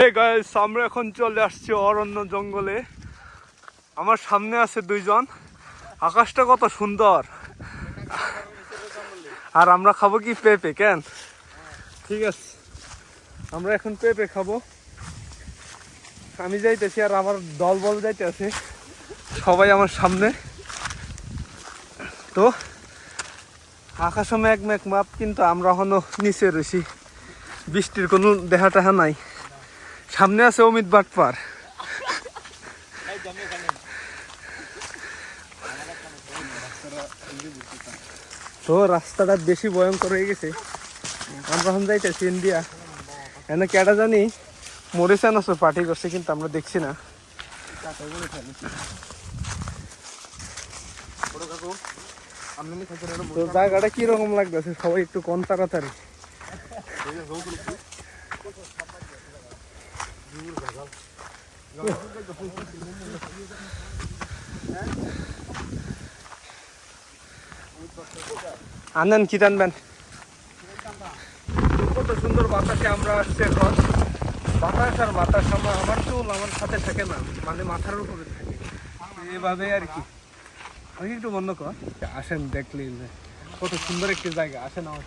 Hey guys, আমরা এখন চলে আসছি অরণ্য জঙ্গলে। আমার সামনে আছে দুইজন। আকাশটা কত সুন্দর। আর আমরা খাবো কি পেঁপে কেন? ঠিক আছে, আমরা এখন পেঁপে খাবো। আমি যাইতেছি আর আমার দল বল যাইতেছে, সবাই আমার সামনে। তো আকাশে মেঘ মেঘ মাপ, কিন্তু আমরা এখনো নিচে রয়েছি। বৃষ্টির কোনো দেখা টেহা নাই। সামনে আছে অমিত বাটপার। তো রাস্তাটা বেশি ভয়ঙ্কর হয়ে গেছে। আমরা এখন যাইতেছি ইন্ডিয়া। এনে কেটা জানি মরেছে না পার্টি করছে, কিন্তু আমরা দেখছি না। তো জায়গাটা কিরকম লাগতেছে সবাই একটু কোন তাড়াতাড়ি। আনেন কি টানবেন? কত সুন্দর বাতাসে আমরা আসছি এখন। বাতাস আর বাতাস, আমার চুল আমার সাথে থাকে না, মানে মাথার উপরে থাকে এভাবে আর কি। আমি একটু বন্ধ কর, আসেন দেখলি কত সুন্দর একটি জায়গা। আসেন আমার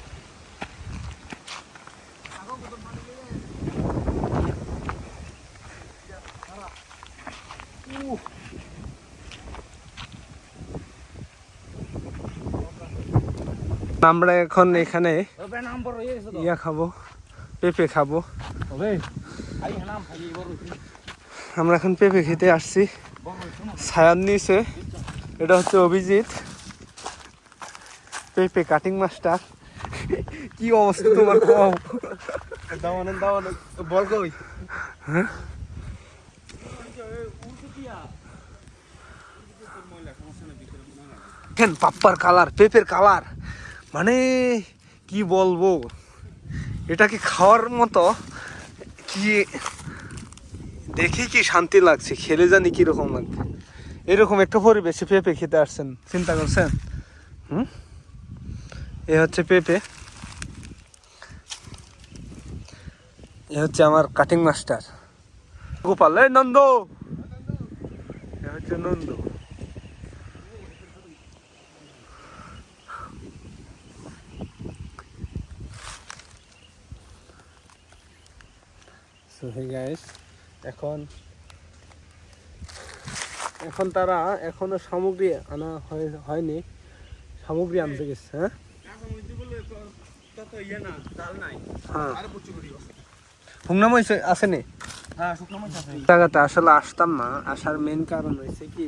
আমরা এখন এখানে ইয়া খাবো, পেঁপে খাবো। আমরা এখন পেঁপে খেতে আসছি ছায়ার নিচে। এটা হচ্ছে অভিজিৎ, পেঁপে কাটিং মাস্টার। কি অবস্থা তোমার? বল কই? হ্যাঁ, পাপ্পার কালার, পেঁপের কালার, মানে কি বলবো, এটাকে খাওয়ার মতো। কি দেখে কি শান্তি লাগছে, খেলে জানি কিরকম লাগবে। এরকম একটা পরিবেশে পেঁপে খেতে আসছেন, চিন্তা করছেন? এ হচ্ছে পেঁপে, এ হচ্ছে আমার কাটিং মাস্টার গোপাল। এই নন্দ, এ হচ্ছে নন্দ। So hey guys, এখন তারা এখনো সামগ্রী আনা হয়নি, সামগ্রী আনতে গেছে। হ্যাঁ, আসেনি জায়গাতে আসলে আসতাম না। আসার মেন কারণ হয়েছে কি,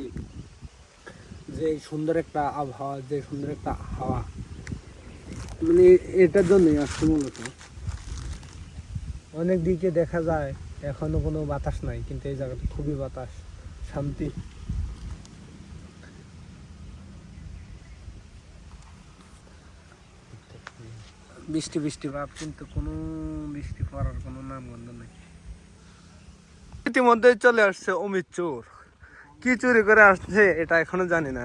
যে সুন্দর একটা আবহাওয়া, যে সুন্দর একটা হাওয়া, মানে এটার জন্যই আসছে মূলত। অনেক দিকে দেখা যায় এখনো কোনো বাতাস নাই, কিন্তু এই জায়গাটা খুবই বাতাস, শান্তি। বৃষ্টি বৃষ্টি ভাব, কিন্তু কোনো বৃষ্টি পড়ার কোনো নামগন্ধ নেই। ইতিমধ্যে চলে আসছে অমিত চোর। কি চুরি করে আসছে এটা এখনো জানি না।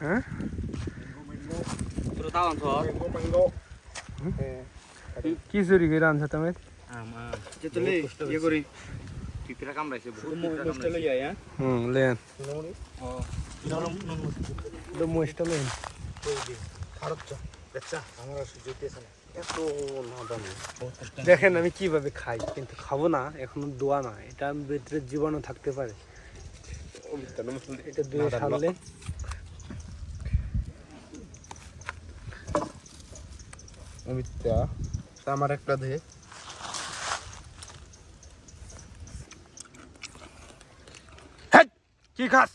হ্যাঁ, কি চুরি করে আনছো তুমি? দেখেন আমি কিভাবে খাই, কিন্তু খাবো না, এখনো দোয়া না, এটা ভিতরে জীবাণু থাকতে পারে। এটা দুয়ে সারলে আমার একটা দে। কি খাস?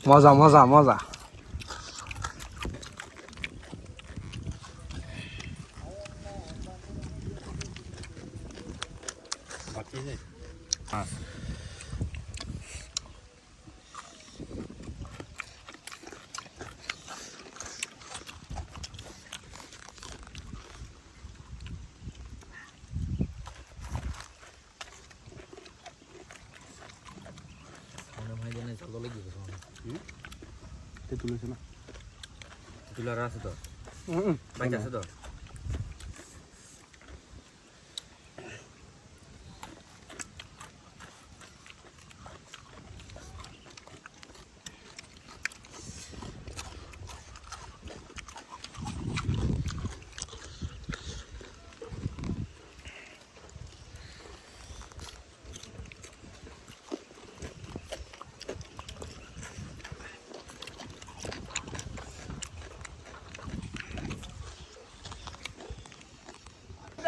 মজা মজা মজা। তুলেছে না, তুলার আছে তো, বাইক আছে তো।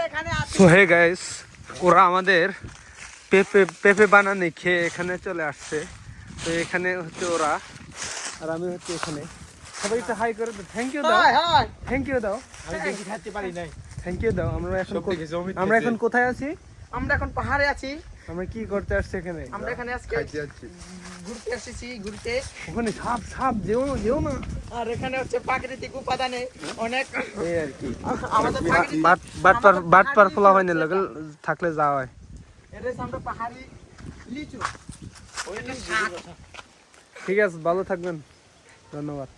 এখানে আছে। সো হে গাইস, ওরা আমাদের পেঁপে পেঁপে বানানি খেয়ে এখানে চলে আসছে। তো এখানে হচ্ছে ওরা, আর আমি হচ্ছে এখানে। সবাই একটু হাই করে দাও, থ্যাংক ইউ দাও, হাই হাই। থ্যাংক ইউ দাও, আমি দেখি খাইতে পারি নাই। থ্যাংক ইউ দাও। আমরা এখন সব থেকে জমি আমরা খেয়েছে। এখন কোথায় আছি? আমরা এখন পাহাড়ে আছি। আমরা কি করতে আসছি এখানে? আমরা এখানে আজকে ঘুরতে এসেছি, ঘুরতে। ওখানে সাপ সাপ, যেও না যেও না। আর এখানে হচ্ছে প্রাকৃতিক উপাদানে অনেক এই আর কি আমাদের প্রাকৃতিক বাট পার ফলা হয় না লাগে থাকলে যাওয়া হয়। এটা হচ্ছে আমরা পাহাড়ি লিচু। এটা শাক। ঠিক আছে, ভালো থাকবেন, ধন্যবাদ।